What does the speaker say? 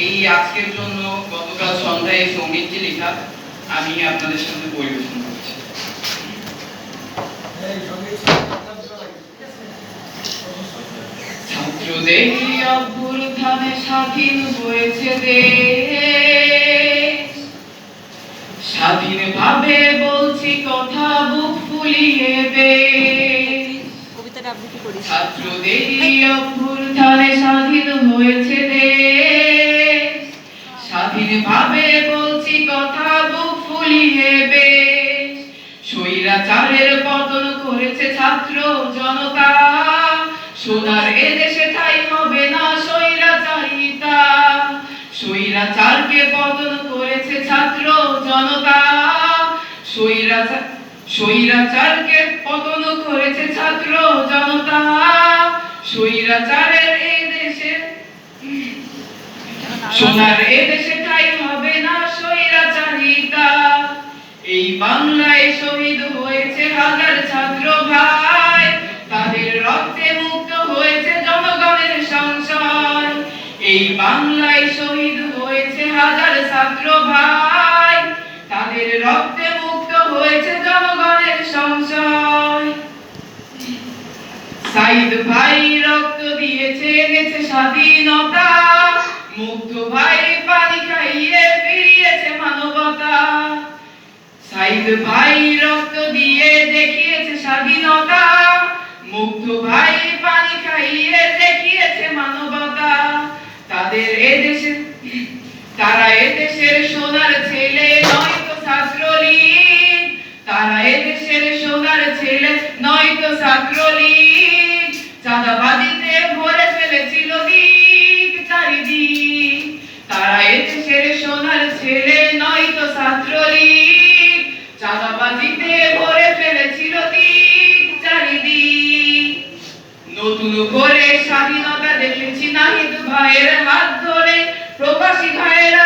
এই আজকের জন্য গতকাল সন্ধ্যায় সঙ্গীতটি লেখা আমি আপনাদের সামনে পরিবেশন করছি। ছাত্রদের অভ্যুত্থানে স্বাধীন হয়েছে দেশ, স্বাধীনভাবে বলছি কথা বুক ফুলিয়ে বেশ। ছাত্রদের অভ্যুত্থানে স্বাধীন হয়েছে দেশ, স্বাধীনভাবে বলছি কথা বুক ফুলিয়ে বেশ। স্বৈরাচারের পতন করেছে ছাত্র জনতা, সোনার এদেশে ঠাঁই হবে না স্বৈরাচারিতা। স্বৈরাচারকে পতন করেছে ছাত্র জনতা, স্বৈরাচারকে পতন করেছে ছাত্র জনতা। স্বৈরাচারের এই দেশে সোনার এদেশে ঠাঁই হবে না স্বৈরাচারিতা। এই বাংলায় শহীদ হয়েছে হাজার ছাত্র ভাই, তাদের রক্তে মুক্ত হয়েছে জনগণের সংশয়। এই বাংলায় শহীদ হয়েছে হাজার ছাত্র ভাই, তাদের রক্তে মুক্ত হয়েছে জনগণের সংশয়। সাইদ ভাই রক্ত দিয়েছে এনেছে স্বাধীনতা, মুগ্ধ ভাই পানি খাইয়ে ফিরিয়েছে মানবতা। সাইদ ভাই রক্ত দিয়ে দেখিয়েছে স্বাধীনতা, মুগ্ধ ভাই পানি খাইয়ে দেখিয়েছে মানবতা। তারা এদেশের সোনার ছেলে নয়তো ছাত্রলীগ, তারা এদেশের সোনার ছেলে নয়তো ছাত্রলীগ। চাঁদাবাজিতে ভরে ফেলেছিল দিক চারিদিক, তারা এদেশের সোনার ছেলে নয়তো ছাত্রলীগ। চাঁদাবাজিতে ভরে ফেলেছিল দিক চারিদিক। নতুন করে স্বাধীনতা দেখেছি নাহিদ ভাইয়ের হাত ধরে, প্রবাসী ভাইয়েরা